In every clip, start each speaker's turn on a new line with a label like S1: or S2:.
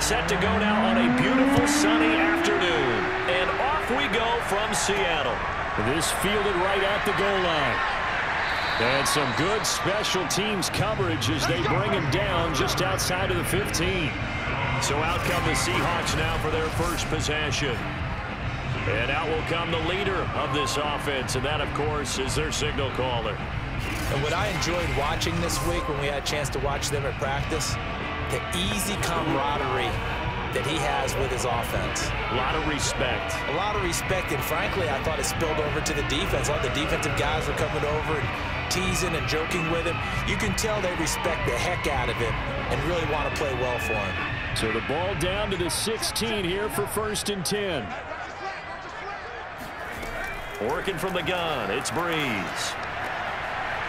S1: set to go now on a beautiful sunny afternoon. And off we go from Seattle.
S2: This fielded right at the goal line. And some good special teams coverage as they bring him down just outside of the 15.
S1: So out come the Seahawks now for their first possession. And out will come the leader of this offense, and that, of course, is their signal caller.
S3: And what I enjoyed watching this week when we had a chance to watch them at practice, the easy camaraderie that he has with his offense.
S1: A lot of respect.
S3: A lot of respect, and frankly, I thought it spilled over to the defense. A lot of the defensive guys were coming over and teasing and joking with him. You can tell they respect the heck out of him and really want to play well for him.
S2: So the ball down to the 16 here for 1st and 10.
S1: Working from the gun, it's Brees.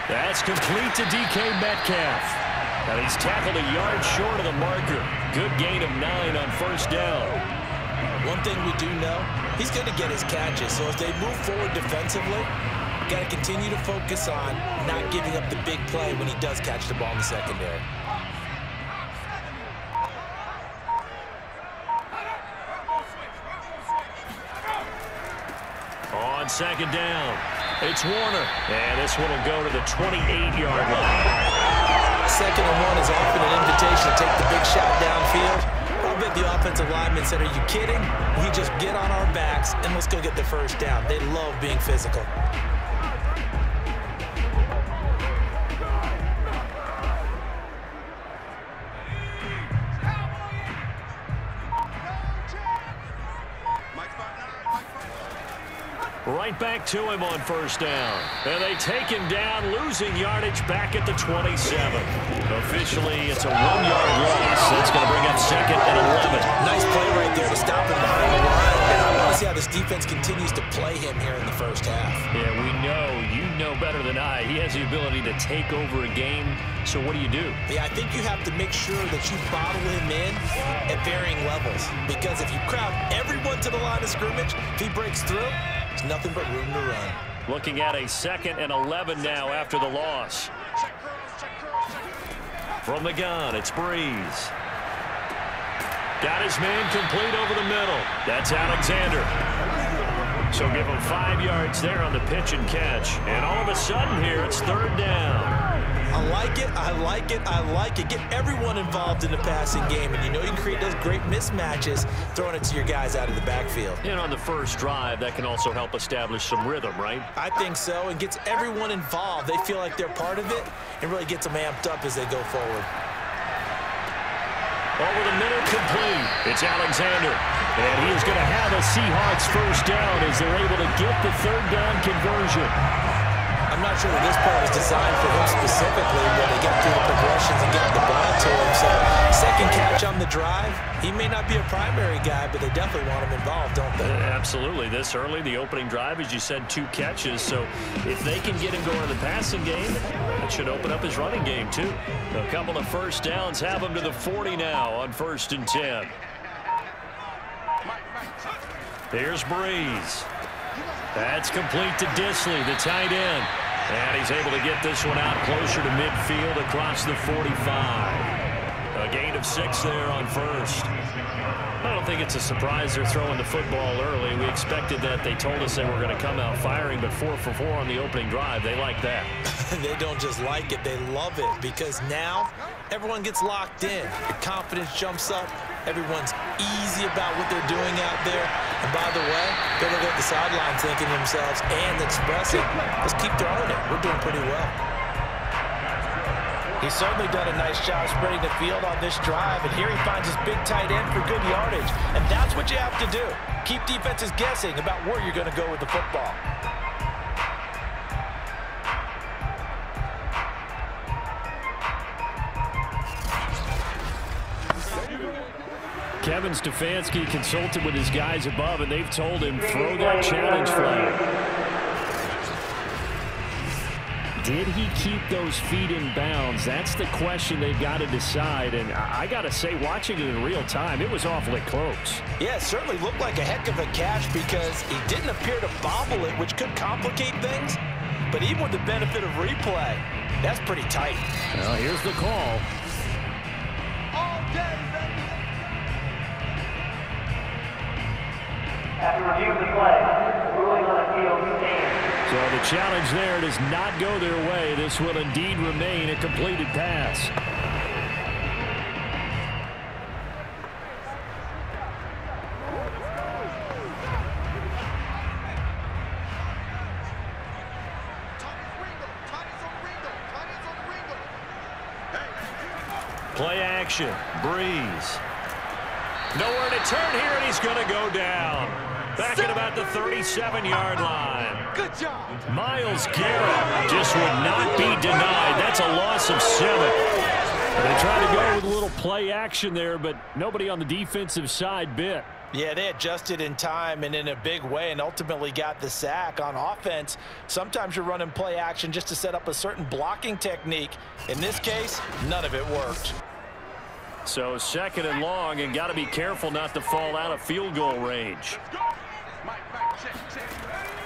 S1: That's complete to DK Metcalf. And he's tackled a yard short of the marker. Good gain of 9 on 1st down.
S3: One thing we do know, he's going to get his catches. So as they move forward defensively, got to continue to focus on not giving up the big play when he does catch the ball in the secondary.
S1: On 2nd down, it's Warner. And this one will go to the 28-yard line.
S3: 2nd and 1 is often an invitation to take the big shot downfield. I bet the offensive lineman said, are you kidding? We just get on our backs and let's go get the 1st down. They love being physical.
S1: Right back to him on 1st down. And they take him down, losing yardage back at the 27. Officially, it's a 1-yard loss. That's going to bring up 2nd and 11.
S3: Nice play right there to stop him behind the line. And I want to see how this defense continues to play him here in the 1st half.
S1: Yeah, we know. You know better than I. He has the ability to take over a game. So what do you do?
S3: Yeah, I think you have to make sure that you bottle him in at varying levels. Because if you crowd everyone to the line of scrimmage, if he breaks through, there's nothing but room to run.
S1: Looking at a 2nd and 11 now after the loss. From the gun, it's Brees. Got his man complete over the middle. That's Alexander. So give him 5 yards there on the pitch and catch. And all of a sudden here, it's 3rd down.
S3: I like it, I like it, I like it. Get everyone involved in the passing game. And you know you can create those great mismatches throwing it to your guys out of the backfield.
S1: And on the first drive, that can also help establish some rhythm, right?
S3: I think so, and gets everyone involved. They feel like they're part of it and really gets them amped up as they go forward.
S1: Over the middle, complete. It's Alexander. And he is going to have a Seahawks 1st down as they're able to get the 3rd down conversion.
S3: I'm not sure that this part was designed for him specifically when they get through the progressions and get the ball to him. So 2nd catch on the drive. He may not be a primary guy, but they definitely want him involved, don't they?
S1: Absolutely. This early, the opening drive, as you said, 2 catches. So if they can get him going in the passing game, it should open up his running game too. A couple of 1st downs have him to the 40 now on 1st and 10. Here's Brees. That's complete to Disley, the tight end. And he's able to get this one out closer to midfield across the 45. A gain of 6 there on 1st. I don't think it's a surprise they're throwing the football early. We expected that. They told us they were going to come out firing, but 4 for 4 on the opening drive. They like that.
S3: They don't just like it, they love it, because now everyone gets locked in. Your confidence jumps up. Everyone's easy about what they're doing out there. And by the way, they're looking at the sidelines thinking to themselves and expressing, let's keep throwing it. We're doing pretty well. He's certainly done a nice job spreading the field on this drive, and here he finds his big tight end for good yardage. And that's what you have to do. Keep defenses guessing about where you're going to go with the football.
S2: Kevin Stefanski consulted with his guys above, and they've told him throw that challenge flag. Did he keep those feet in bounds? That's the question they've got to decide. And I got to say, watching it in real time, it was awfully close.
S3: Yeah, it certainly looked like a heck of a catch because he didn't appear to bobble it, which could complicate things. But even with the benefit of replay, that's pretty tight.
S2: Well, here's the call. So the challenge there does not go their way. This will indeed remain a completed pass.
S1: Play action. Brees. Nowhere to turn here, and he's going to go down. Back at about the 37-yard line.
S4: Good job.
S1: Myles Garrett just would not be denied. That's a loss of 7.
S2: They tried to go with a little play action there, but nobody on the defensive side bit.
S3: Yeah, they adjusted in time and in a big way and ultimately got the sack. On offense, sometimes you're running play action just to set up a certain blocking technique. In this case, none of it worked.
S1: So 2nd and long, and got to be careful not to fall out of field goal range.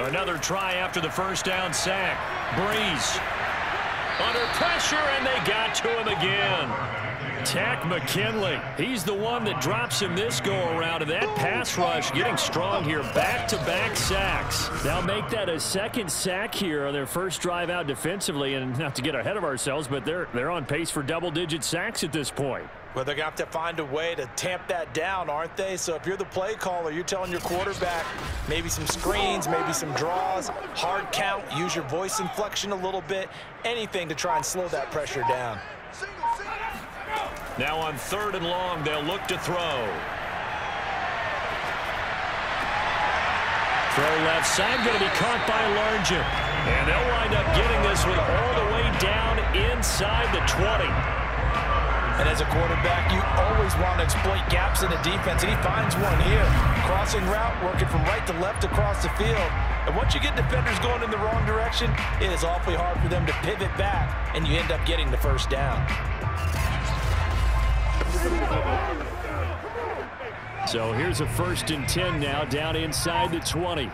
S1: Another try after the first down sack. Brees under pressure, and they got to him again. Tack McKinley. He's the one that drops him this go-around, and that pass rush getting strong here. Back-to-back sacks. They'll make that a 2nd sack here on their first drive out defensively, and not to get ahead of ourselves, but they're on pace for double-digit sacks at this point.
S3: Well, they're going to have to find a way to tamp that down, aren't they? So if you're the play caller, you're telling your quarterback maybe some screens, maybe some draws, hard count, use your voice inflection a little bit, anything to try and slow that pressure down.
S1: Now on 3rd and long, they'll look to throw. Throw left side, going to be caught by Largent. And they'll wind up getting this one all the way down inside the 20.
S3: And as a quarterback, you always want to exploit gaps in the defense, and he finds one here. Crossing route, working from right to left across the field. And once you get defenders going in the wrong direction, it is awfully hard for them to pivot back, and you end up getting the first down.
S2: So here's a 1st and 10 now, down inside the 20.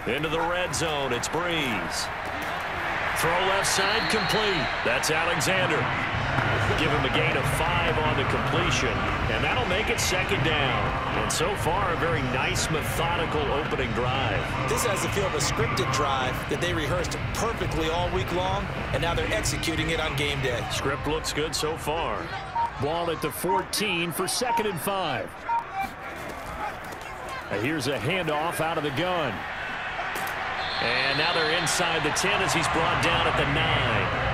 S1: Into the red zone, it's Brees. Throw left side, complete. That's Alexander. Give him a gain of 5 on the completion, and that'll make it 2nd down. And so far, a very nice, methodical opening drive.
S3: This has the feel of a scripted drive that they rehearsed perfectly all week long, and now they're executing it on game day.
S1: Script looks good so far.
S2: Ball at the 14 for 2nd and 5. Here's a handoff out of the gun.
S1: And now they're inside the 10 as he's brought down at the 9.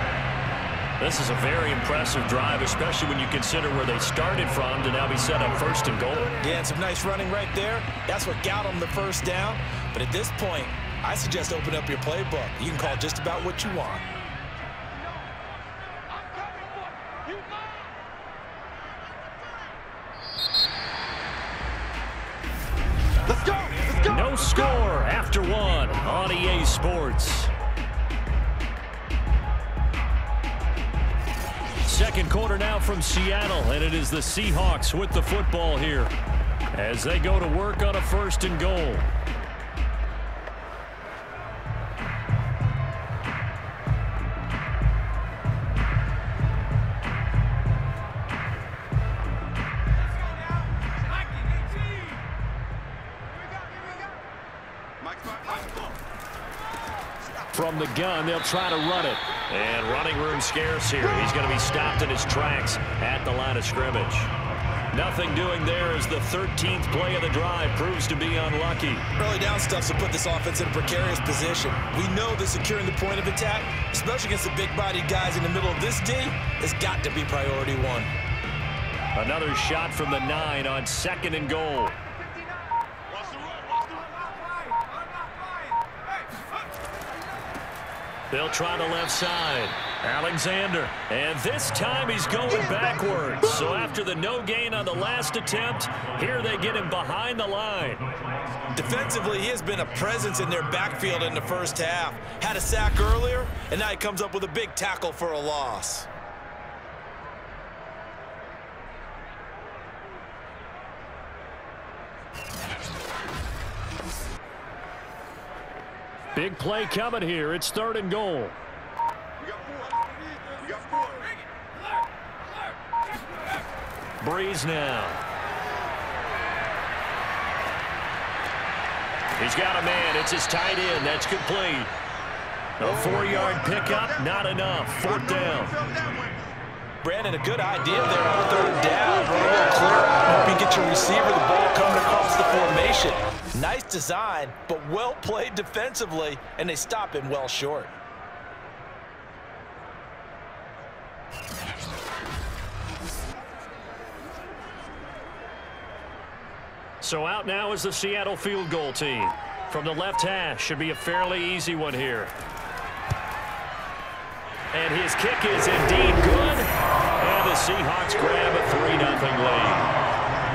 S1: This is a very impressive drive, especially when you consider where they started from to now be set up 1st and goal.
S3: Yeah, and some nice running right there. That's what got them the first down. But at this point, I suggest open up your playbook. You can call just about what you want.
S4: Let's go! Let's go!
S1: No score after 1 on EA Sports. 2nd quarter now from Seattle, and it is the Seahawks with the football here as they go to work on a 1st and goal. From the gun, they'll try to run it. And running room scarce here. He's going to be stopped in his tracks at the line of scrimmage. Nothing doing there as the 13th play of the drive proves to be unlucky.
S3: Early down stuff to put this offense in a precarious position. We know that securing the point of attack, especially against the big-bodied guys in the middle of this D, has got to be priority 1.
S1: Another shot from the 9 on 2nd and goal. They'll try the left side. Alexander. And this time he's going backwards. So after the no gain on the last attempt, here they get him behind the line.
S3: Defensively, he has been a presence in their backfield in the first half. Had a sack earlier, and now he comes up with a big tackle for a loss.
S2: Big play coming here. It's 3rd and goal.
S1: Brees now. He's got a man. It's his tight end. That's complete. A 4-yard pickup, not enough. 4th down.
S3: Brandon, a good idea there on 3rd down. Run a little clear out. Hope you get your receiver the ball coming across the formation. Nice design, but well played defensively, and they stop him well short.
S2: So out now is the Seattle field goal team. From the left hash, should be a fairly easy one here. And his kick is indeed good. And the Seahawks grab a 3-0 lead.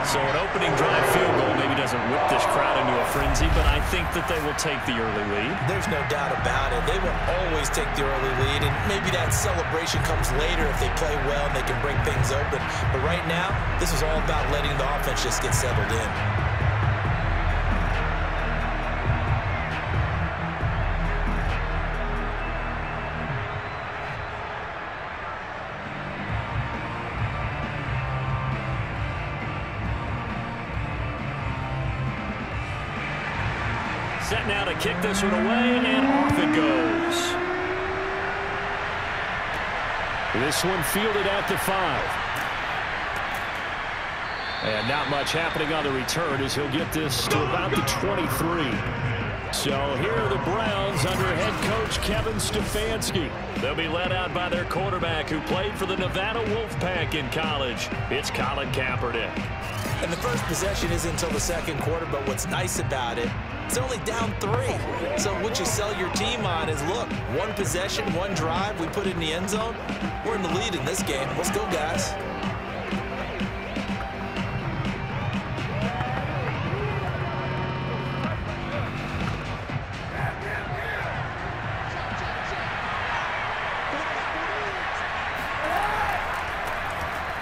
S2: So an opening drive field goal maybe doesn't whip this crowd into a frenzy, but I think that they will take the early lead.
S3: There's no doubt about it. They will always take the early lead, and maybe that celebration comes later if they play well and they can break things open. But right now, this is all about letting the offense just get settled in.
S2: Set now to kick this one away, and off it goes. This one fielded at the 5. And not much happening on the return as he'll get this to about the 23. So here are the Browns under head coach Kevin Stefanski. They'll be led out by their quarterback who played for the Nevada Wolfpack in college. It's Kaepernick.
S3: And the first possession isn't until the 2nd quarter, but what's nice about it, it's only down 3. So what you sell your team on is, look, 1 possession, 1 drive, we put it in the end zone. We're in the lead in this game. Let's go, guys.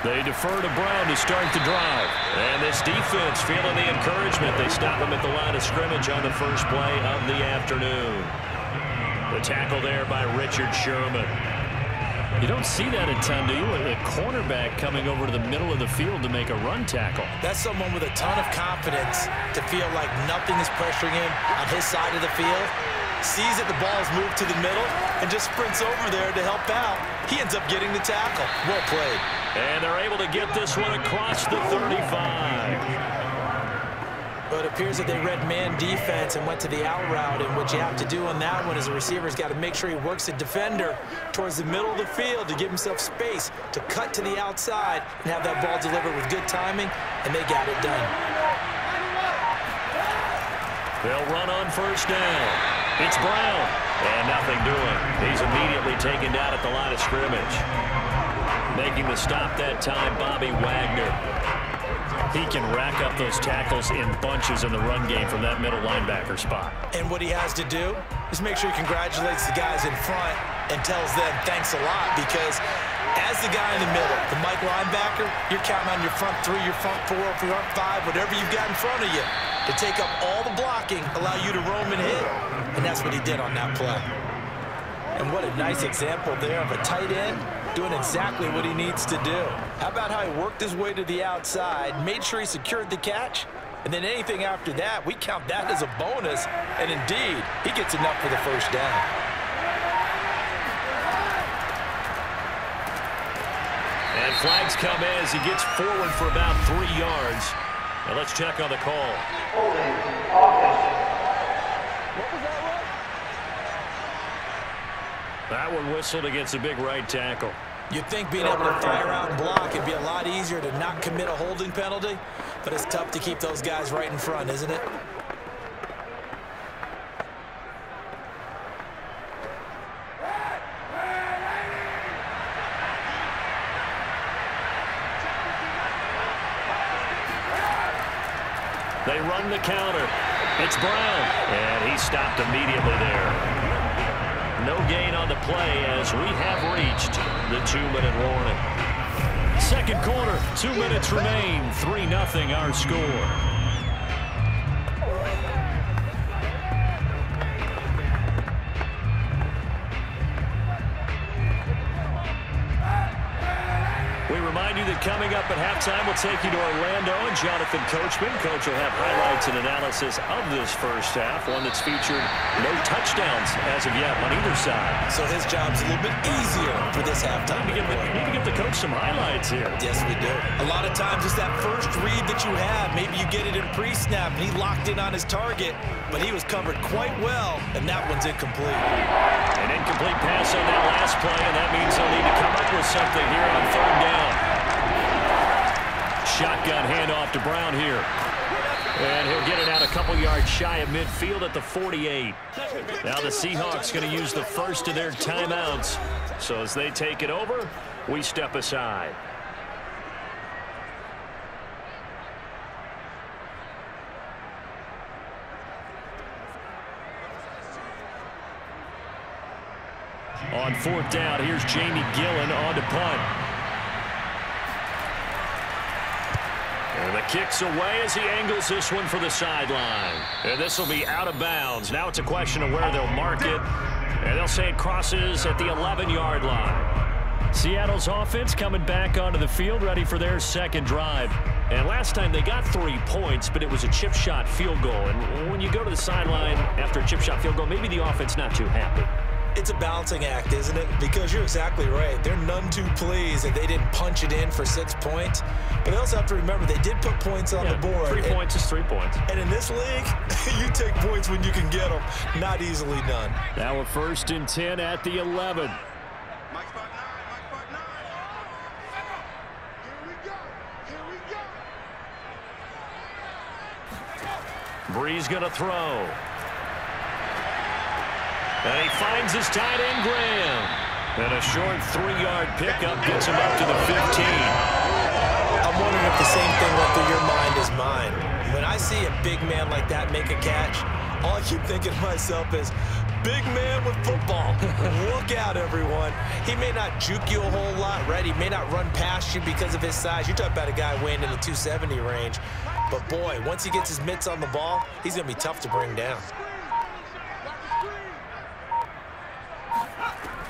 S2: They defer to Brown to start the drive. And this defense feeling the encouragement. They stop him at the line of scrimmage on the first play of the afternoon. The tackle there by Richard Sherman. You don't see that a ton, do you? A cornerback coming over to the middle of the field to make a run tackle.
S3: That's someone with a ton of confidence to feel like nothing is pressuring him on his side of the field. Sees that the ball's moved to the middle and just sprints over there to help out. He ends up getting the tackle. Well played.
S2: And they're able to get this one across the 35.
S3: But it appears that they read man defense and went to the out route. And what you have to do on that one is the receiver's got to make sure he works the defender towards the middle of the field to give himself space to cut to the outside and have that ball delivered with good timing, and they got it done.
S2: They'll run on first down. It's Brown, and nothing doing. He's immediately taken down at the line of scrimmage. Making the stop that time, Bobby Wagner. He can rack up those tackles in bunches in the run game from that middle linebacker spot.
S3: And what he has to do is make sure he congratulates the guys in front and tells them thanks a lot, because as the guy in the middle, the Mike linebacker, you're counting on your front 3, your front 4, front 5, whatever you've got in front of you to take up all the blocking, allow you to roam and hit. And that's what he did on that play. And what a nice example there of a tight end doing exactly what he needs to do. How about how he worked his way to the outside, made sure he secured the catch, and then anything after that, we count that as a bonus. And indeed, he gets enough for the first down.
S2: And flags come in as he gets forward for about 3 yards. Now let's check on the call. That one whistled against a big right tackle.
S3: You'd think being able to fire out and block would be a lot easier to not commit a holding penalty, but it's tough to keep those guys right in front, isn't it?
S2: They run the counter. It's Brown, and he stopped immediately there. No gain on the play as we have reached the 2-minute warning. Second quarter, 2 minutes remain. 3-0 our score.
S1: We remind you that coming up at halftime, we'll take you to Orlando and Jonathan Coachman. Coach will have highlights and analysis of this first half, one that's featured no touchdowns as of yet on either side.
S3: So his job's a little bit easier for this halftime.
S1: Need to give the coach some highlights here.
S3: Yes, we do. A lot of times it's that first read that you have. Maybe you get it in pre-snap, and he locked in on his target, but he was covered quite well, and that one's incomplete.
S1: An incomplete pass on that last play, and that means they'll need to come up with something here on third down. Shotgun handoff to Brown here. And he'll get it out a couple yards shy of midfield at the 48. Now the Seahawks going to use the first of their timeouts. So as they take it over, we step aside. On fourth down, here's Jamie Gillen on to punt. And the kick's away as he angles this one for the sideline. And this will be out of bounds. Now it's a question of where they'll mark it. And they'll say it crosses at the 11-yard line. Seattle's offense coming back onto the field, ready for their second drive. And last time they got 3 points, but it was a chip shot field goal. And when you go to the sideline after a chip shot field goal, maybe the offense not too happy.
S3: It's a balancing act, isn't it? Because you're exactly right. They're none too pleased that they didn't punch it in for 6 points. But they also have to remember they did put points on the board.
S1: 3 points is 3 points.
S3: And in this league, you take points when you can get them. Not easily done.
S1: Now we're 1st and 10 at the 11. Brees going to throw. And he finds his tight end, Graham. And a short 3-yard pickup gets him up to the 15.
S3: I'm wondering if the same thing went through your mind as mine. When I see a big man like that make a catch, all I keep thinking to myself is, big man with football. Look out, everyone. He may not juke you a whole lot, right? He may not run past you because of his size. You're talking about a guy weighing in the 270 range. But, boy, once he gets his mitts on the ball, he's going to be tough to bring down.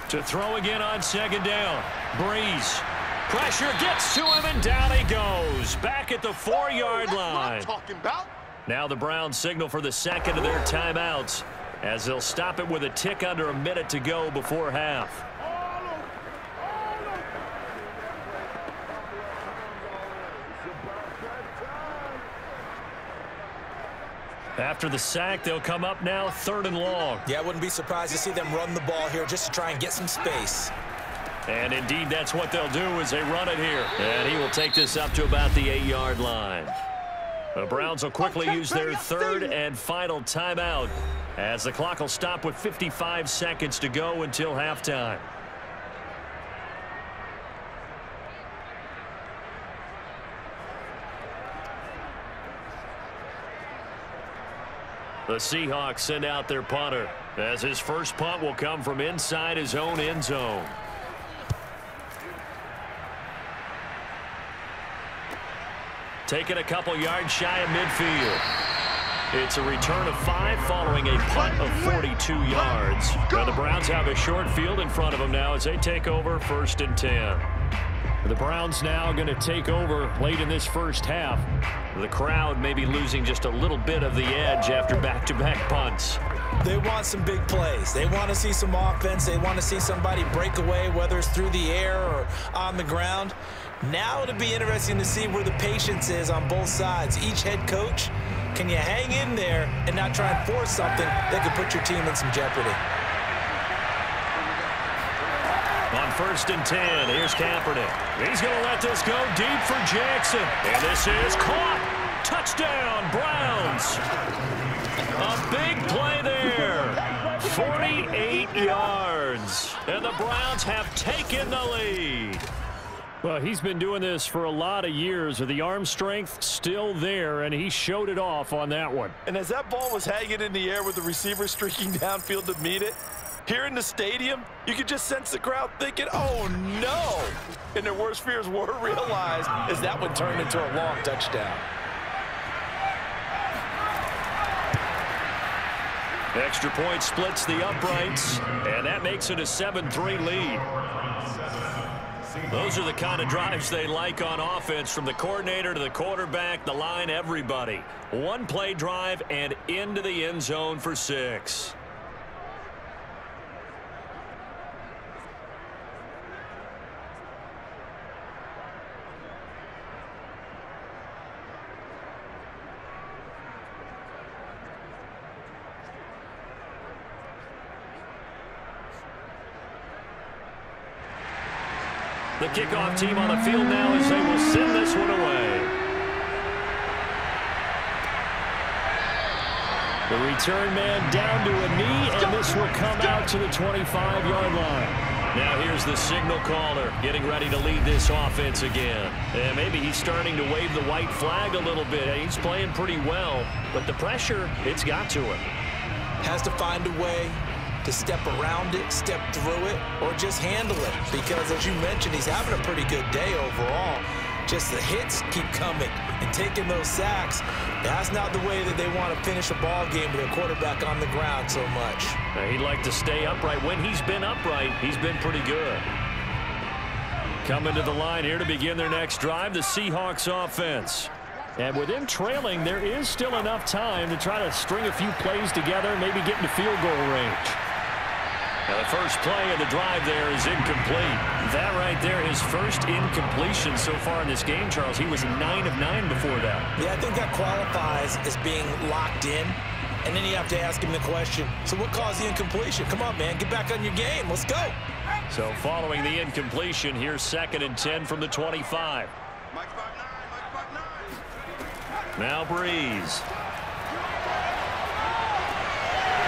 S1: To throw again on 2nd down. Brees. Pressure gets to him, and down he goes. Back at the 4-yard line. Now the Browns signal for the second of their timeouts as they'll stop it with a tick under a minute to go before half. After the sack, they'll come up now 3rd and long.
S3: Yeah, I wouldn't be surprised to see them run the ball here just to try and get some space.
S1: And indeed, that's what they'll do as they run it here. And he will take this up to about the 8-yard line. The Browns will quickly use their 3rd and final timeout as the clock will stop with 55 seconds to go until halftime. The Seahawks send out their punter as his first punt will come from inside his own end zone. Taking a couple yards shy of midfield. It's a return of 5 following a punt of 42 yards. Now the Browns have a short field in front of them now as they take over 1st and 10. The Browns now going to take over late in this first half. The crowd may be losing just a little bit of the edge after back-to-back punts.
S3: They want some big plays. They want to see some offense. They want to see somebody break away, whether it's through the air or on the ground. Now it'll be interesting to see where the patience is on both sides. Each head coach, can you hang in there and not try and force something that could put your team in some jeopardy?
S1: On 1st and 10, here's Kaepernick. He's going to let this go deep for Jackson. And this is caught. Touchdown, Browns. A big play there. 48 yards. And the Browns have taken the lead. Well, he's been doing this for a lot of years. The arm strength still there, and he showed it off on that one.
S5: And as that ball was hanging in the air with the receiver streaking downfield to meet it, here in the stadium, you could just sense the crowd thinking, oh, no. And their worst fears were realized as that one turned into a long touchdown.
S1: Extra point splits the uprights, and that makes it a 7-3 lead. Those are the kind of drives they like on offense, from the coordinator to the quarterback, the line, everybody. One play drive and into the end zone for 6. The kickoff team on the field now as they will send this one away. The return man down to a knee, and this will come out to the 25-yard line. Now here's the signal caller getting ready to lead this offense again. And maybe he's starting to wave the white flag a little bit. He's playing pretty well, but the pressure, it's got to him.
S3: Has to find a way to step around it, step through it, or just handle it. Because, as you mentioned, he's having a pretty good day overall. Just the hits keep coming and taking those sacks. That's not the way that they want to finish a ball game with their quarterback on the ground so much.
S1: He'd like to stay upright. When he's been upright, he's been pretty good. Coming to the line here to begin their next drive, the Seahawks offense. And with them trailing, there is still enough time to try to string a few plays together, maybe get into field goal range. Now the first play of the drive there is incomplete. That right there, his first incompletion so far in this game, Charles. He was 9 of 9 before that.
S3: Yeah, I think that qualifies as being locked in. And then you have to ask him the question, so what caused the incompletion? Come on, man, get back on your game. Let's go.
S1: So following the incompletion, here's 2nd and 10 from the 25. Now Brees.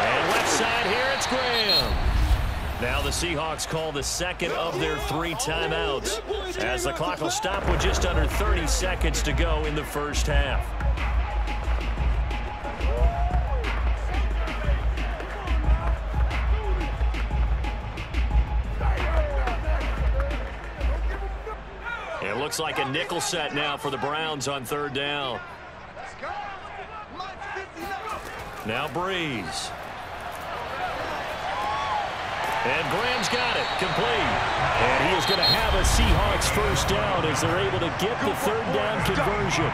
S1: And left side here, it's Graham. Now the Seahawks call the second of their 3 timeouts, as the clock will stop with just under 30 seconds to go in the first half. It looks like a nickel set now for the Browns on 3rd down. Now Brees. And Graham's got it, complete. And he is going to have a Seahawks first down as they're able to get the 3rd down conversion.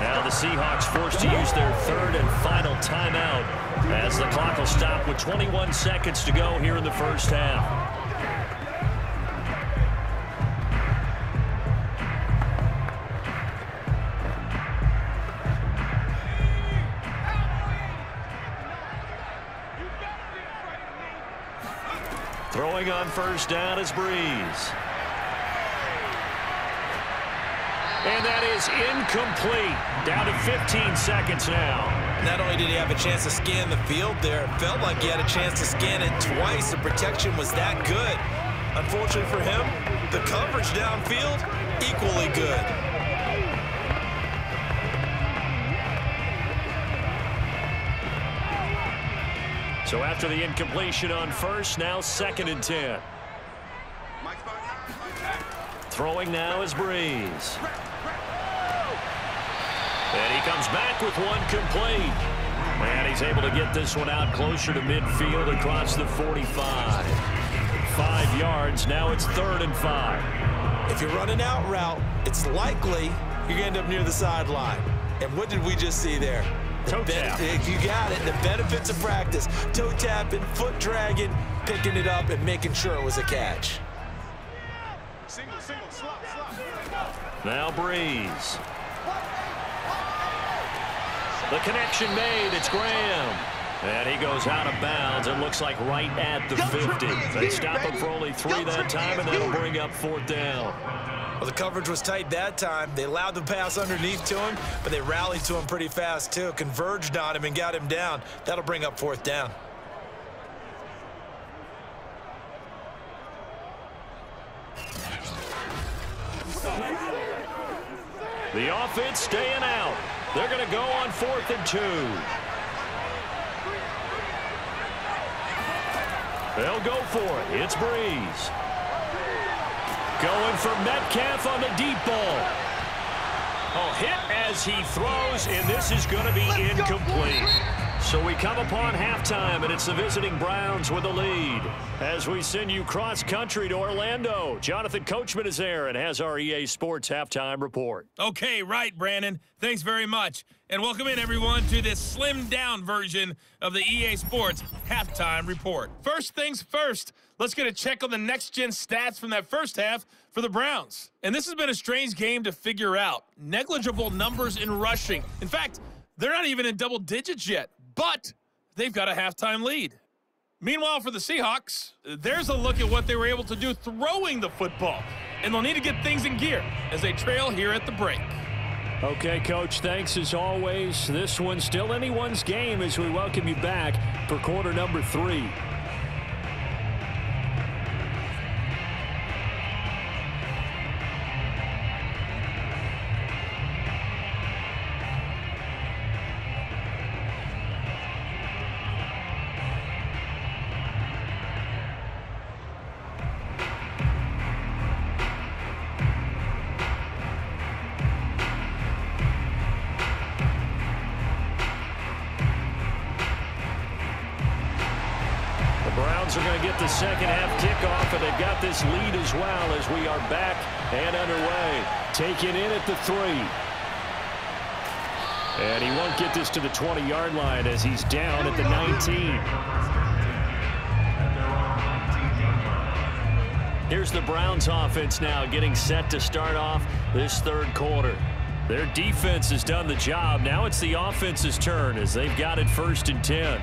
S1: Now the Seahawks forced to use their 3rd and final timeout as the clock will stop with 21 seconds to go here in the first half. Throwing on first down is Brees. And that is incomplete. Down to 15 seconds now.
S3: Not only did he have a chance to scan the field there, it felt like he had a chance to scan it twice. The protection was that good. Unfortunately for him, the coverage downfield, equally good.
S1: So after the incompletion on first, now 2nd and 10. Throwing now is Brees. And he comes back with one complete. And he's able to get this one out closer to midfield across the 45. 5 yards, now it's 3rd and 5.
S3: If you're running out route, it's likely you're going to end up near the sideline. And what did we just see there?
S1: Toe tap.
S3: You got it. The benefits of practice. Toe tapping, foot dragging, picking it up, and making sure it was a catch.
S1: Now Brees. The connection made. It's Graham. And he goes out of bounds. It looks like right at the 50. They stop him for only 3 that time, and that'll bring up 4th down.
S3: Well, the coverage was tight that time. They allowed the pass underneath to him, but they rallied to him pretty fast, too. Converged on him and got him down. That'll bring up 4th down.
S1: The offense staying out. They're going to go on 4th and 2. They'll go for it. It's Brees. Going for Metcalf on the deep ball. Oh, hit as he throws, and this is going to be incomplete. So we come upon halftime, and it's the visiting Browns with a lead. As we send you cross-country to Orlando, Jonathan Coachman is there and has our EA Sports halftime report.
S6: Okay, right, Brandon. Thanks very much. And welcome in, everyone, to this slimmed-down version of the EA Sports halftime report. First things first, let's get a check on the next-gen stats from that first half for the Browns. And this has been a strange game to figure out. Negligible numbers in rushing. In fact, they're not even in double digits yet, but they've got a halftime lead. Meanwhile, for the Seahawks, there's a look at what they were able to do throwing the football. And they'll need to get things in gear as they trail here at the break.
S1: Okay, Coach, thanks as always. This one's still anyone's game as we welcome you back for quarter number 3. Browns are going to get the second half kickoff, and they've got this lead as well as we are back and underway. Taken in at the 3. And he won't get this to the 20-yard line as he's down at the 19. Here's the Browns offense now getting set to start off this third quarter. Their defense has done the job. Now it's the offense's turn as they've got it 1st and 10.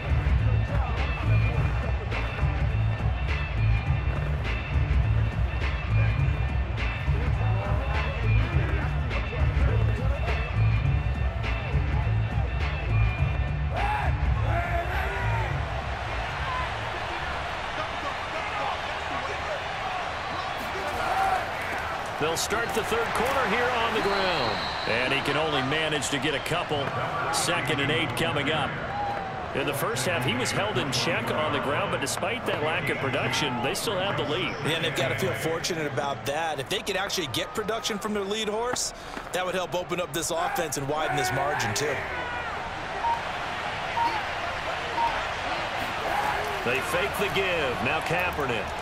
S1: They'll start the third quarter here on the ground. And he can only manage to get a couple. 2nd and 8 coming up. In the first half, he was held in check on the ground, but despite that lack of production, they still have the lead.
S3: Yeah, and they've got to feel fortunate about that. If they could actually get production from their lead horse, that would help open up this offense and widen this margin, too.
S1: They fake the give. Now Kaepernick.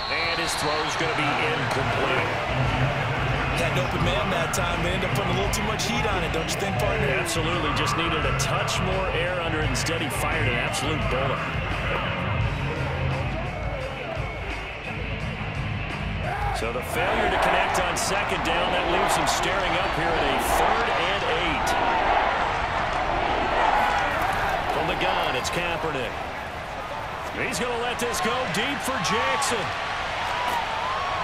S1: And his throw's going to be incomplete.
S3: Had an open man that time. They ended up putting a little too much heat on it, don't you think, partner?
S1: Absolutely. Just needed a touch more air under it. Instead, he fired an absolute bullet. So the failure to connect on 2nd down, that leaves him staring up here at a 3rd and 8. From the gun, it's Kaepernick. He's going to let this go deep for Jackson.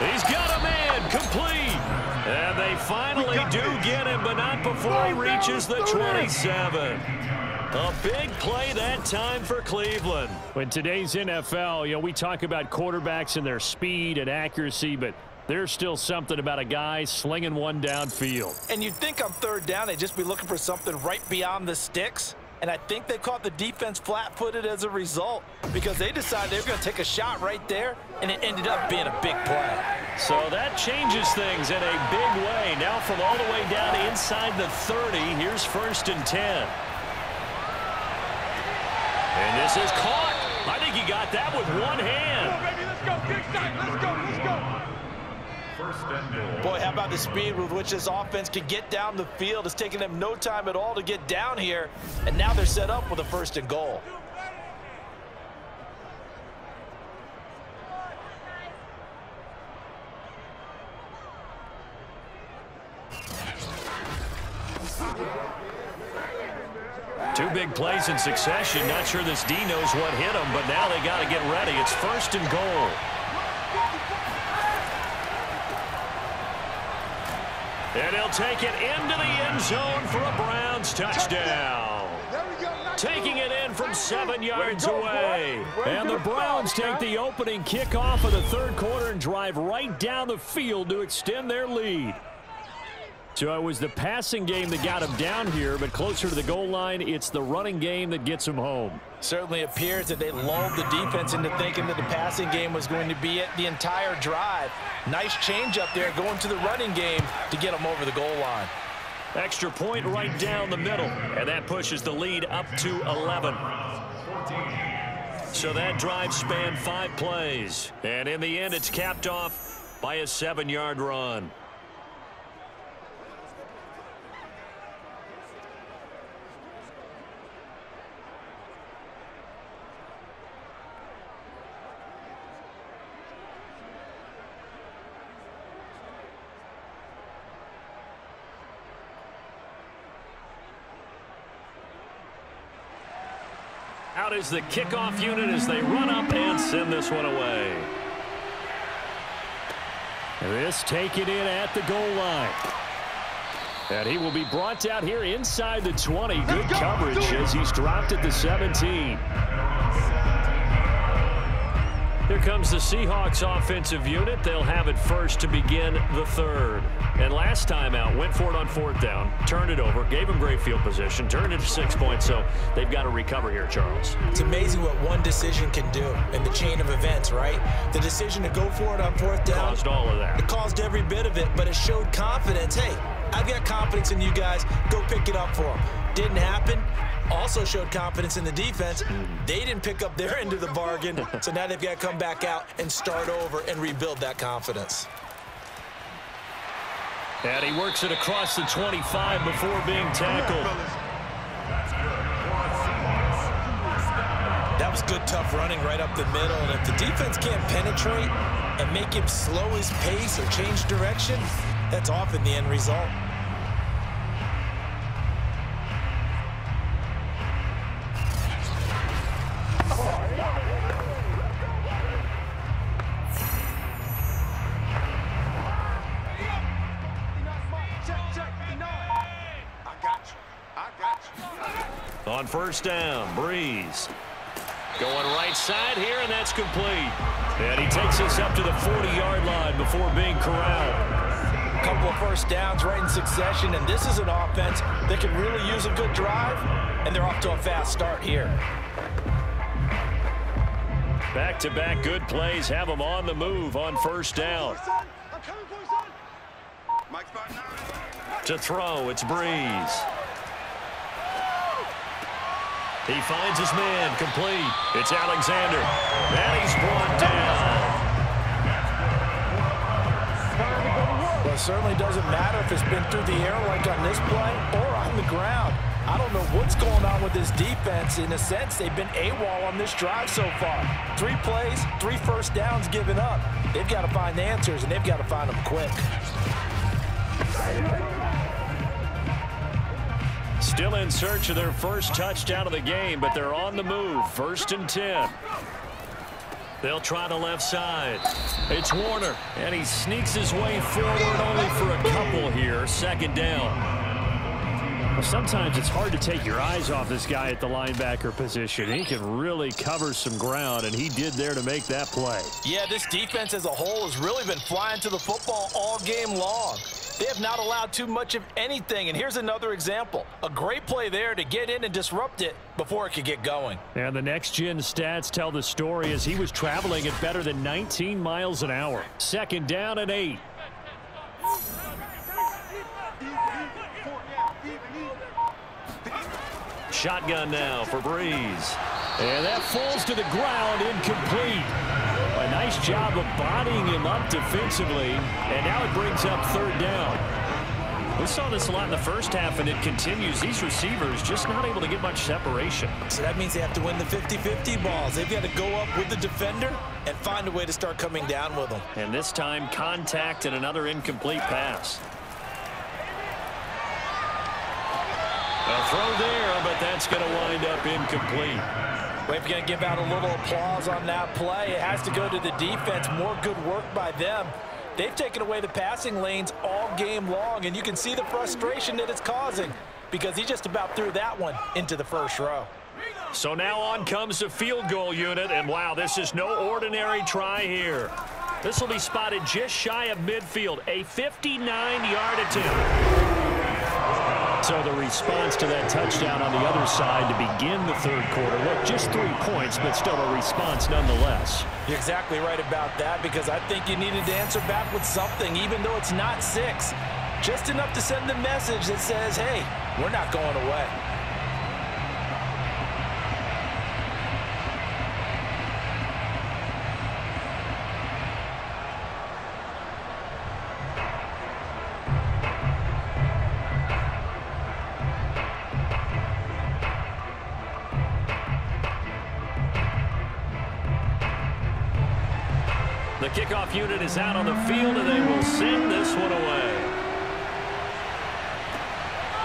S1: He's got a man, complete. And they finally do get him, but not before he reaches the 27. A big play that time for Cleveland. In today's NFL, we talk about quarterbacks and their speed and accuracy, but there's still something about a guy slinging one downfield.
S3: And you'd think on 3rd down, they'd just be looking for something right beyond the sticks. And I think they caught the defense flat-footed as a result because they decided they were going to take a shot right there, and it ended up being a big play.
S1: So that changes things in a big way. Now from all the way down inside the 30, here's 1st and 10. And this is caught. I think he got that with one hand.
S4: Come on, baby, let's go. Big side. Let's go. Let's go.
S3: Boy, how about the speed with which this offense can get down the field? It's taking them no time at all to get down here, and now they're set up with a 1st and goal.
S1: Two big plays in succession. Not sure this D knows what hit him, but now they got to get ready. It's 1st and goal. And he'll take it into the end zone for a Browns touchdown. Taking it in from 7 yards away. And the Browns take the opening kickoff of the third quarter and drive right down the field to extend their lead. So it was the passing game that got him down here, but closer to the goal line, it's the running game that gets him home.
S3: Certainly appears that they lulled the defense into thinking that the passing game was going to be it the entire drive. Nice change up there going to the running game to get them over the goal line.
S1: Extra point right down the middle, and that pushes the lead up to 11. So that drive spanned 5 plays, and in the end, it's capped off by a 7-yard run. Out is the kickoff unit as they run up and send this one away. This taken in at the goal line. And he will be brought down here inside the 20. Good coverage as he's dropped at the 17. Here comes the Seahawks offensive unit. They'll have it first to begin the third. And last time out, went for it on 4th down, turned it over, gave him great field position, turned it to 6 points, so they've got to recover here, Charles.
S3: It's amazing what one decision can do in the chain of events, right? The decision to go for it on 4th down.
S1: Caused all of that.
S3: It caused every bit of it, but it showed confidence. Hey, I've got confidence in you guys. Go pick it up for them. Didn't happen. Also showed confidence in the defense. They didn't pick up their end of the bargain, so now they've got to come back out and start over and rebuild that confidence.
S1: And he works it across the 25 before being tackled.
S3: That was good, tough running right up the middle, and if the defense can't penetrate and make him slow his pace or change direction, that's often the end result.
S1: On 1st down, Brees going right side here, and that's complete. And he takes us up to the 40-yard line before being corralled.
S3: A couple of 1st downs right in succession, and this is an offense that can really use a good drive, and they're off to a fast start here.
S1: Back-to-back good plays have them on the move on 1st down. To throw, it's Brees. He finds his man, complete. It's Alexander. And he's brought down.
S3: Well, it certainly doesn't matter if it's been through the air like on this play or on the ground. I don't know what's going on with this defense. In a sense, they've been AWOL on this drive so far. 3 plays, 3 1st downs given up. They've got to find the answers, and they've got to find them quick.
S1: Still in search of their first touchdown of the game, but they're on the move. 1st and 10. They'll try the left side. It's Wagner, and he sneaks his way forward only for a couple here. 2nd down. Well, sometimes it's hard to take your eyes off this guy at the linebacker position. He can really cover some ground, and he did there to make that play.
S3: Yeah, this defense as a whole has really been flying to the football all game long. They have not allowed too much of anything, and here's another example. A great play there to get in and disrupt it before it could get going.
S1: And the next-gen stats tell the story as he was traveling at better than 19 miles an hour. 2nd down and 8. Shotgun now for Brees. And that falls to the ground, incomplete. A nice job of bodying him up defensively, and now it brings up 3rd down. We saw this a lot in the first half, and it continues. These receivers just not able to get much separation.
S3: So that means they have to win the 50-50 balls. They've got to go up with the defender and find a way to start coming down with them.
S1: And this time, contact and another incomplete pass. A throw there, but that's going to wind up incomplete.
S3: We're going to give out a little applause on that play. It has to go to the defense. More good work by them. They've taken away the passing lanes all game long, and you can see the frustration that it's causing because he just about threw that one into the 1st row.
S1: So now on comes the field goal unit, and wow, this is no ordinary try here. This will be spotted just shy of midfield, a 59-yard attempt. So the response to that touchdown on the other side to begin the 3rd quarter. Look, just 3 points, but still a response nonetheless.
S3: You're exactly right about that because I think you needed to answer back with something, even though it's not 6. Just enough to send the message that says, hey, we're not going away.
S1: The kickoff unit is out on the field, and they will send this one away.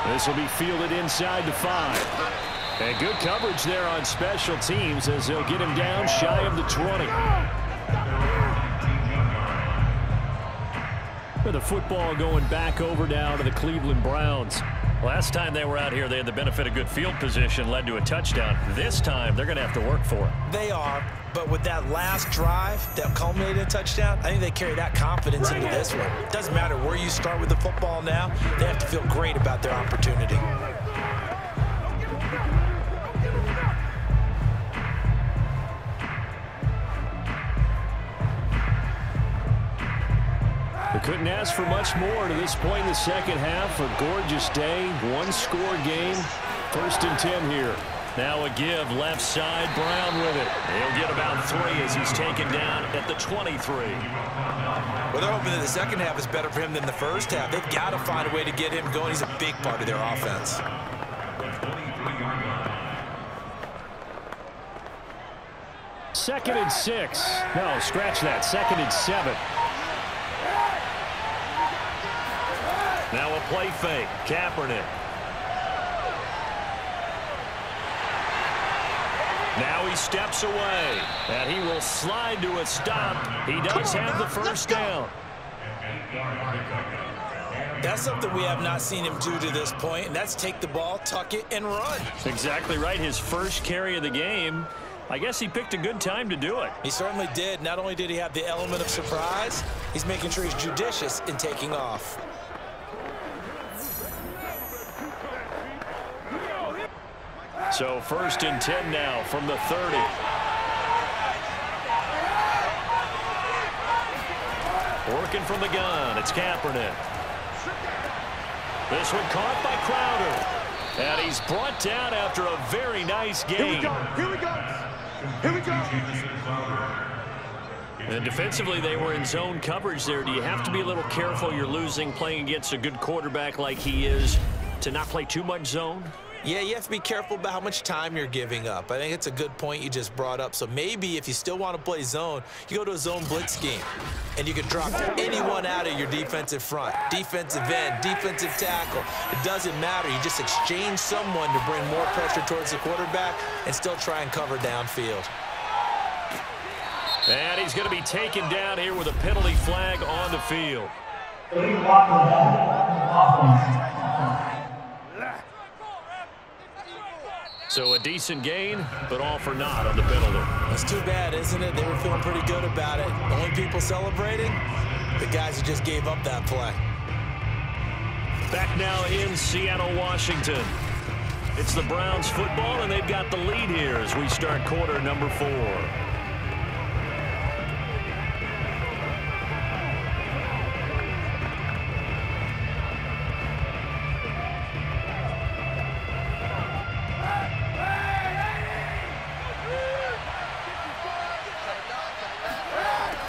S1: This will be fielded inside the 5. And good coverage there on special teams as they'll get him down shy of the 20. With the football going back over now to the Cleveland Browns. Last time they were out here, they had the benefit of good field position, led to a touchdown. This time, they're going to have to work for it.
S3: They are, but with that last drive that culminated in a touchdown, I think they carry that confidence into this one. It doesn't matter where you start with the football now. They have to feel great about their opportunity.
S1: They couldn't ask for much more to this point in the second half. A gorgeous day, one-score game. 1st and 10 here. Now a give, left side, Brown with it. He'll get about 3 as he's taken down at the 23.
S3: Well, they're hoping that the second half is better for him than the first half. They've got to find a way to get him going. He's a big part of their offense.
S1: Second and 6. No, scratch that. 2nd and 7. Now a play fake. Kaepernick. Now he steps away, and he will slide to a stop. He does have the first down.
S3: That's something we have not seen him do to this point, and that's take the ball, tuck it, and run.
S1: Exactly right. His first carry of the game. I guess he picked a good time to do it.
S3: He certainly did. Not only did he have the element of surprise, he's making sure he's judicious in taking off.
S1: So 1st and 10 now from the 30. Working from the gun, it's Kaepernick. This one caught by Crowder. And he's brought down after a very nice game.
S4: Here we go. Here we go.
S1: And defensively, they were in zone coverage there. Do you have to be a little careful? You're losing playing against a good quarterback like he is to not play too much zone?
S3: Yeah, you have to be careful about how much time you're giving up. I think it's a good point you just brought up. So maybe if you still want to play zone, you go to a zone blitz scheme. And you can drop anyone out of your defensive front. Defensive end, defensive tackle. It doesn't matter. You just exchange someone to bring more pressure towards the quarterback and still try and cover downfield.
S1: And he's going to be taken down here with a penalty flag on the field. So a decent gain, but all for naught on the penalty.
S3: That's too bad, isn't it? They were feeling pretty good about it. The only people celebrating, the guys who just gave up that play.
S1: Back now in Seattle, Washington. It's the Browns football, and they've got the lead here as we start quarter number 4.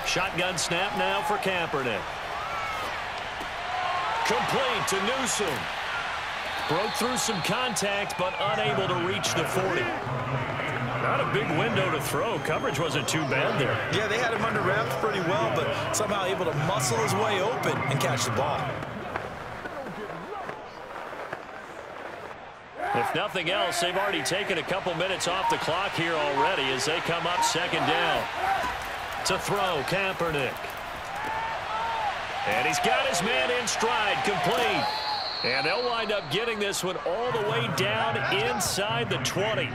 S1: Shotgun snap now for Kaepernick. Complete to Newsom. Broke through some contact, but unable to reach the 40. Not a big window to throw. Coverage wasn't too bad there.
S3: Yeah, they had him under wraps pretty well, but somehow able to muscle his way open and catch the ball.
S1: If nothing else, they've already taken a couple minutes off the clock here already as they come up 2nd down. To throw, Kaepernick. And he's got his man in stride, complete. And they'll wind up getting this one all the way down inside the 20.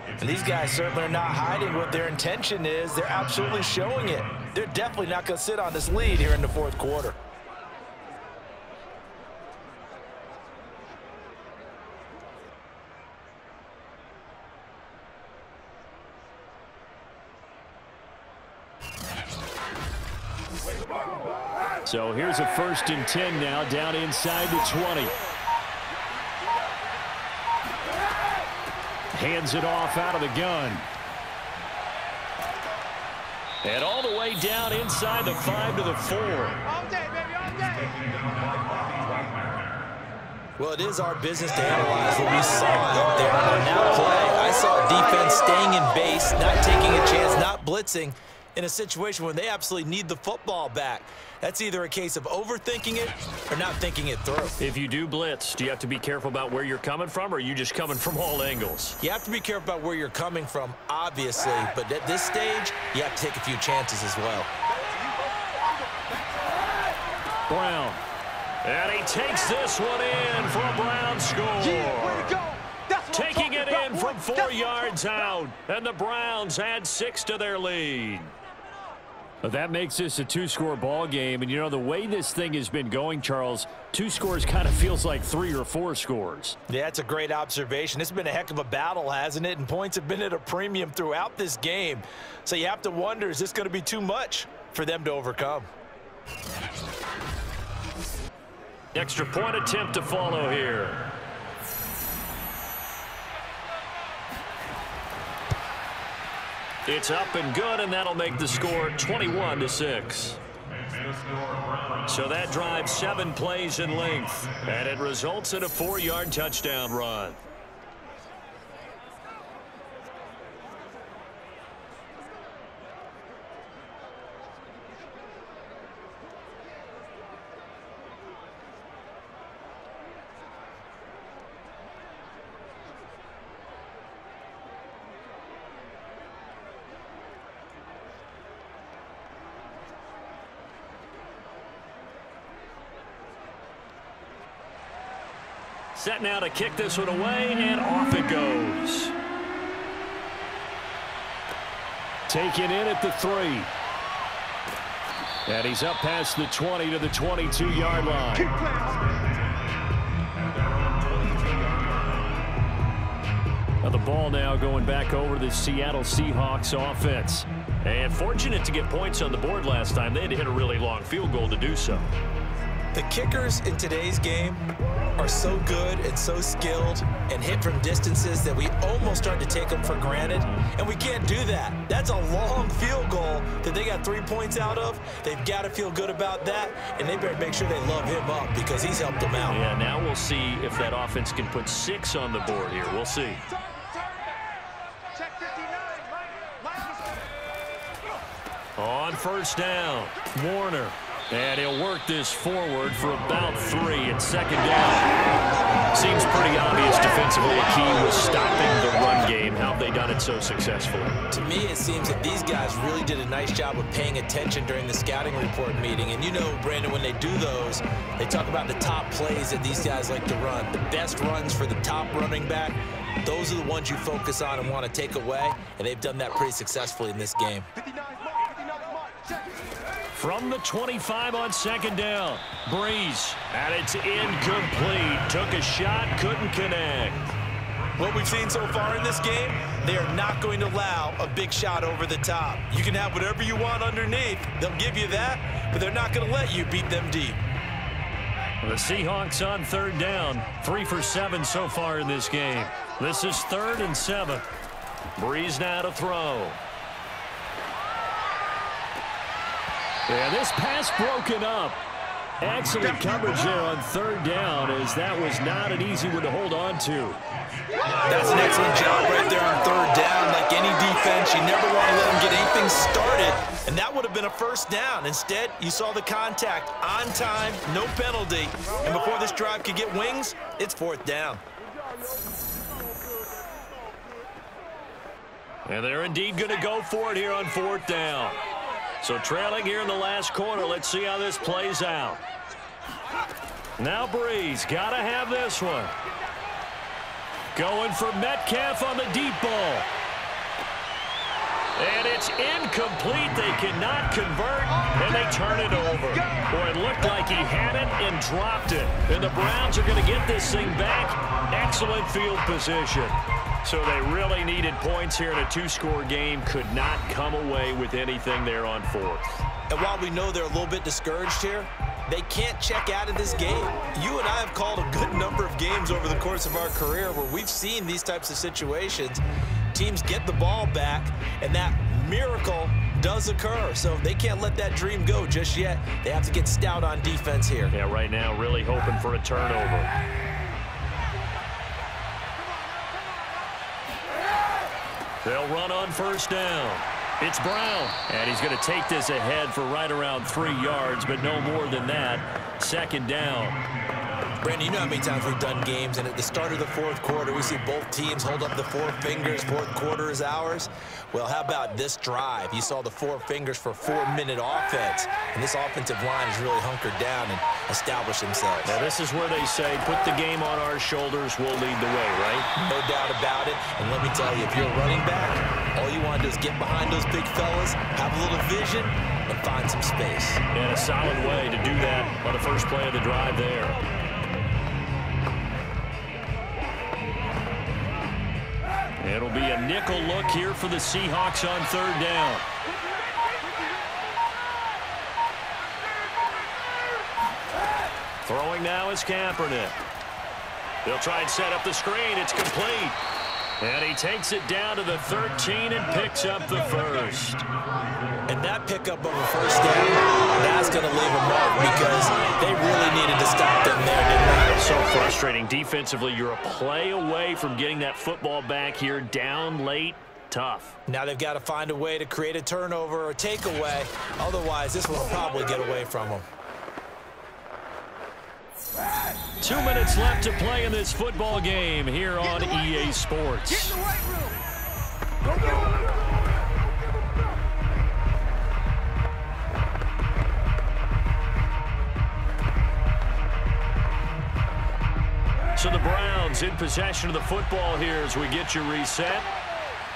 S3: And these guys certainly are not hiding what their intention is. They're absolutely showing it. They're definitely not going to sit on this lead here in the 4th quarter.
S1: So here's a 1st and 10 now, down inside the 20. Hands it off out of the gun. And all the way down inside the 5 to the 4.
S4: All day, baby, all day.
S3: Well, it is our business to analyze what we saw out there on that play. I saw defense staying in base, not taking a chance, not blitzing in a situation where they absolutely need the football back. That's either a case of overthinking it or not thinking it through.
S1: If you do blitz, do you have to be careful about where you're coming from, or are you just coming from all angles?
S3: You have to be careful about where you're coming from, obviously, but at this stage, you have to take a few chances as well.
S1: Brown. And he takes this one in for a Brown score.
S4: Yeah, way to go. That's what I'm
S1: Taking
S4: talking
S1: it
S4: about,
S1: in
S4: boy.
S1: from 4
S4: That's what I'm
S1: yards
S4: talking about.
S1: out. And the Browns add 6 to their lead. Well, that makes this a 2-score ball game. And, you know, the way this thing has been going, Charles, 2 scores kind of feels like 3 or 4 scores.
S3: Yeah, that's a great observation. It's been a heck of a battle, hasn't it? And points have been at a premium throughout this game. So you have to wonder, is this going to be too much for them to overcome?
S1: Extra point attempt to follow here. It's up and good, and that'll make the score 21-6. So that drives 7 plays in length, and it results in a 4-yard touchdown run. Set now to kick this one away, and off it goes. Taken in at the 3. And he's up past the 20 to the 22-yard line.
S4: Keep playing.
S1: Now the ball now going back over the Seattle Seahawks offense. And fortunate to get points on the board last time. They had to hit a really long field goal to do so.
S3: The kickers in today's game are so good and so skilled and hit from distances that we almost start to take them for granted, and we can't do that. That's a long field goal that they got 3 points out of. They've got to feel good about that, and they better make sure they love him up because he's helped them out.
S1: Yeah, now we'll see if that offense can put 6 on the board here. We'll see.
S4: Check 59.
S1: On 1st down, Wagner. And he'll work this forward for about 3 at 2nd down. Seems pretty obvious defensively a key was stopping the run game. How have they done it so successfully?
S3: To me, it seems that these guys really did a nice job of paying attention during the scouting report meeting. And you know, Brandon, when they do those, they talk about the top plays that these guys like to run. The best runs for the top running back, those are the ones you focus on and want to take away. And they've done that pretty successfully in this game.
S4: 59 mark, 59 mark. Check.
S1: From the 25 on 2nd down, Brees, and it's incomplete. Took a shot, couldn't connect.
S3: What we've seen so far in this game, they are not going to allow a big shot over the top. You can have whatever you want underneath. They'll give you that, but they're not going to let you beat them deep.
S1: The Seahawks on 3rd down, 3 for 7 so far in this game. This is 3rd and 7. Brees now to throw. And this pass broken up. Excellent coverage there on 3rd down, as that was not an easy one to hold on to.
S3: That's an excellent job right there on 3rd down. Like any defense, you never want to let them get anything started, and that would have been a 1st down. Instead, you saw the contact on time, no penalty, and before this drive could get wings, it's 4th down.
S1: And they're indeed going to go for it here on 4th down. So trailing here in the last quarter, let's see how this plays out. Now Brees, got to have this one. Going for Metcalf on the deep ball. And it's incomplete. They cannot convert, and they turn it over. Boy, it looked like he had it and dropped it. And the Browns are going to get this thing back. Excellent field position. So they really needed points here in a two-score game. Could not come away with anything there on fourth.
S3: And while we know they're a little bit discouraged here, they can't check out of this game. You and I have called a good number of games over the course of our career where we've seen these types of situations. Teams get the ball back, and that miracle does occur. So they can't let that dream go just yet. They have to get stout on defense here.
S1: Yeah, right now really hoping for a turnover. They'll run on first down. It's Brown, and he's going to take this ahead for right around 3 yards, but no more than that. Second down.
S3: Brandon, you know how many times we've done games, and at the start of the fourth quarter, we see both teams hold up the 4 fingers, fourth quarter is ours. Well, how about this drive? You saw the 4 fingers for 4-minute offense, and this offensive line has really hunkered down and established themselves.
S1: Now, this is where they say, put the game on our shoulders, we'll lead the way, right?
S3: No doubt about it, and let me tell you, if you're a running back, all you want to do is get behind those big fellas, have a little vision, and find some space.
S1: And a solid way to do that on the first play of the drive there. It'll be a nickel look here for the Seahawks on third down. Throwing now is Kaepernick. They'll try and set up the screen. It's complete. And he takes it down to the 13 and picks up the first.
S3: And that pickup of a first down, that's going to leave a mark because they really needed to stop them there, didn't they?
S1: So frustrating. Defensively, you're a play away from getting that football back here down late. Tough.
S3: Now they've got to find a way to create a turnover or takeaway. Otherwise, this will probably get away from them.
S1: 2 minutes left to play in this football game here on EA Sports.
S4: Get in the weight room. Go.
S1: So the Browns in possession of the football here as we get you reset.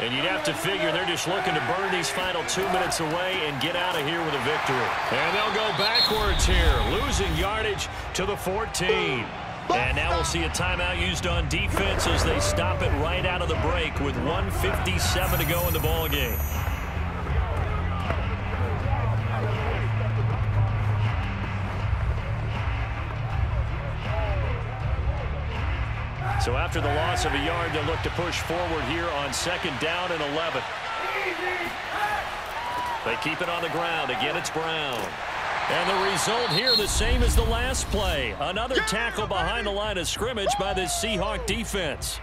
S1: And you'd have to figure they're just looking to burn these final 2 minutes away and get out of here with a victory. And they'll go backwards here, losing yardage to the 14. And now we'll see a timeout used on defense as they stop it right out of the break with 1:57 to go in the ball game. So after the loss of a yard, they'll look to push forward here on second down and 11. They keep it on the ground. Again, it's Brown. And the result here the same as the last play. Another tackle behind the line of scrimmage by this Seahawk defense.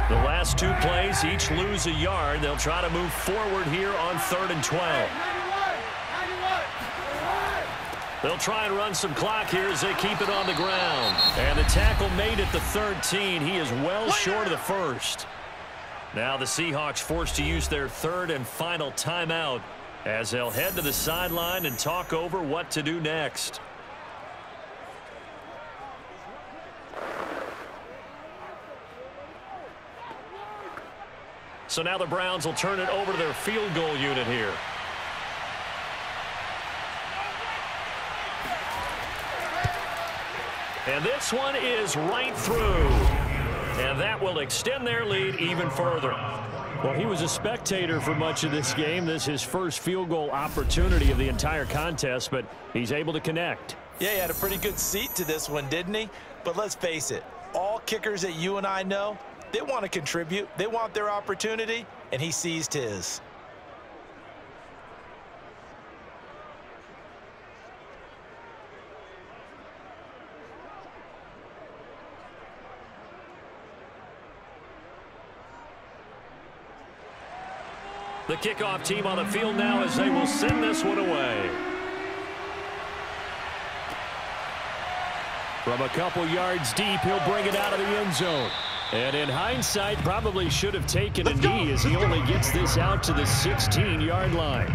S1: The last 2 plays, each lose a yard. They'll try to move forward here on 3rd and 12. They'll try and run some clock here as they keep it on the ground. And the tackle made at the 13. He is well short of the first. Now the Seahawks forced to use their 3rd and final timeout as they'll head to the sideline and talk over what to do next. So now the Browns will turn it over to their field goal unit here. And this one is right through. And that will extend their lead even further. Well, he was a spectator for much of this game. This is his first field goal opportunity of the entire contest, but he's able to connect.
S3: Yeah, he had a pretty good seat to this one, didn't he? But let's face it, all kickers that you and I know, they want to contribute. They want their opportunity, and he seized his.
S1: The kickoff team on the field now as they will send this one away. From a couple yards deep, he'll bring it out of the end zone. And in hindsight, probably should have taken a knee as he only gets this out to the 16-yard line.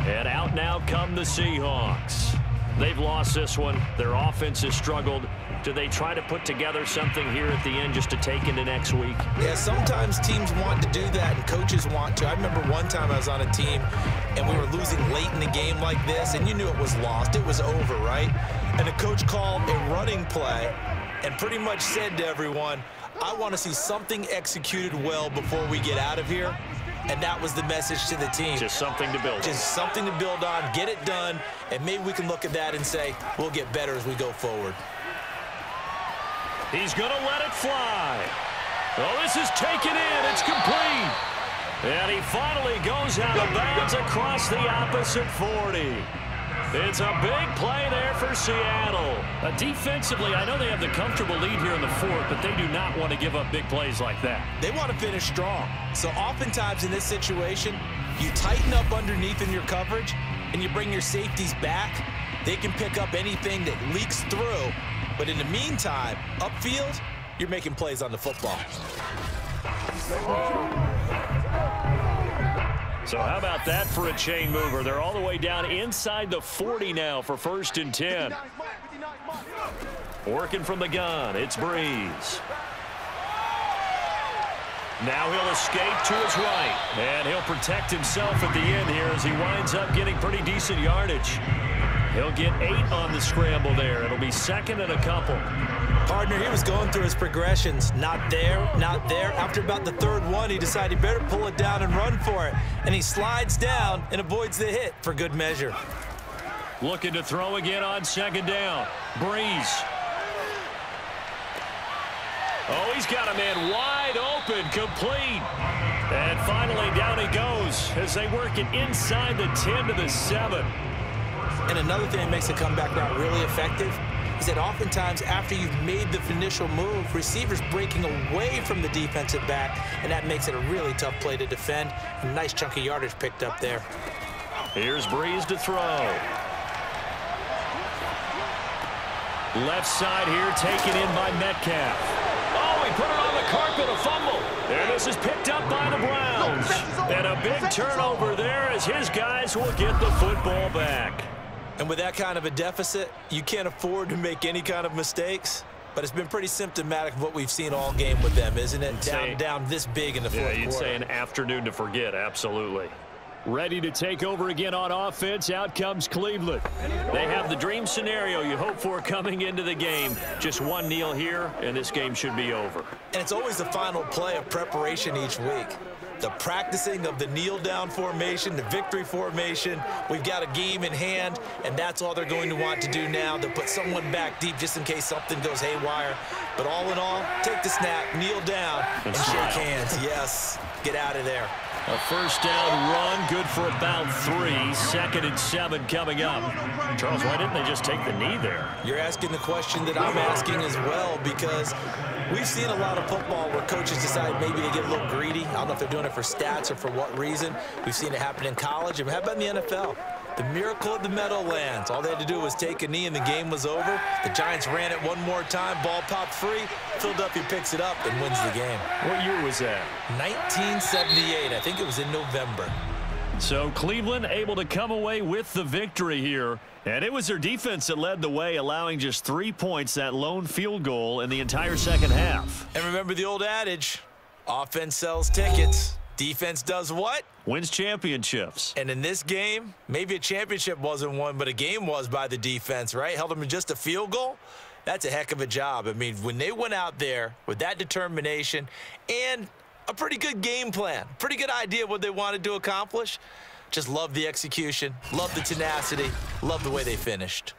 S1: And out now come the Seahawks. They've lost this one. Their offense has struggled. do they try to put together something here at the end just to take into next week?
S3: Yeah, sometimes teams want to do that and coaches want to. I remember one time I was on a team and we were losing late in the game like this, and you knew it was lost. It was over, right? And the coach called a running play and pretty much said to everyone, I want to see something executed well before we get out of here. And that was the message to the team.
S1: Just something to build on.
S3: Just something to build on, get it done, and maybe we can look at that and say, we'll get better as we go forward.
S1: He's going to let it fly. Oh, this is taken in. It's complete. And he finally goes out of bounds across the opposite 40. It's a big play there for Seattle. Defensively, I know they have the comfortable lead here in the fourth, but they do not want to give up big plays like that.
S3: They want to finish strong. So oftentimes in this situation, you tighten up underneath in your coverage, and you bring your safeties back. They can pick up anything that leaks through. But in the meantime, upfield, you're making plays on the football.
S1: So how about that for a chain mover? They're all the way down inside the 40 now for 1st and 10. Working from the gun, it's Brees. Now he'll escape to his right, and he'll protect himself at the end here as he winds up getting pretty decent yardage. He'll get 8 on the scramble there. It'll be 2nd and a couple.
S3: Partner, he was going through his progressions. Not there, not there. After about the 3rd one, he decided he better pull it down and run for it. And he slides down and avoids the hit for good measure.
S1: Looking to throw again on 2nd down. Brees. Oh, he's got a man wide open, complete. And finally down he goes as they work it inside the 10 to the 7.
S3: And another thing that makes the comeback route really effective is that oftentimes after you've made the initial move, receivers breaking away from the defensive back, and that makes it a really tough play to defend. A nice chunk of yardage picked up there.
S1: Here's Brees to throw. Left side here taken in by Metcalf. Oh, he put it on the carpet, a fumble. And this is picked up by the Browns. And a big turnover there as his guys will get the football back.
S3: And with that kind of a deficit, you can't afford to make any kind of mistakes. But it's been pretty symptomatic of what we've seen all game with them, isn't it? Down this big in the fourth quarter.
S1: Yeah, you'd say an afternoon to forget, absolutely. Ready to take over again on offense. Out comes Cleveland. They have the dream scenario you hope for coming into the game. Just one kneel here, and this game should be over.
S3: And it's always the final play of preparation each week. The practicing of the kneel-down formation, the victory formation. We've got a game in hand, and that's all they're going to want to do now. They'll put someone back deep just in case something goes haywire. But all in all, take the snap, kneel down, and shake hands. Yes, get out of there.
S1: A 1st down run, good for about 3. 2nd and 7 coming up. Charles, why didn't they just take the knee there?
S3: You're asking the question that I'm asking as well, because we've seen a lot of football where coaches decide maybe they get a little greedy. I don't know if they're doing it for stats or for what reason. We've seen it happen in college. And how about in the NFL? The miracle of the Meadowlands. All they had to do was take a knee and the game was over. The Giants ran it one more time. Ball popped free. Philadelphia picks it up and wins the game.
S1: What year was that?
S3: 1978. I think it was in November.
S1: So Cleveland able to come away with the victory here. And it was their defense that led the way, allowing just 3 points, that lone field goal in the entire second half.
S3: And remember the old adage, offense sells tickets. Defense does what?
S1: Wins championships.
S3: And in this game, maybe a championship wasn't won, but a game was by the defense, right? Held them in just a field goal. That's a heck of a job. I mean, when they went out there with that determination and a pretty good game plan, pretty good idea of what they wanted to accomplish, just love the execution, love the tenacity, love the way they finished.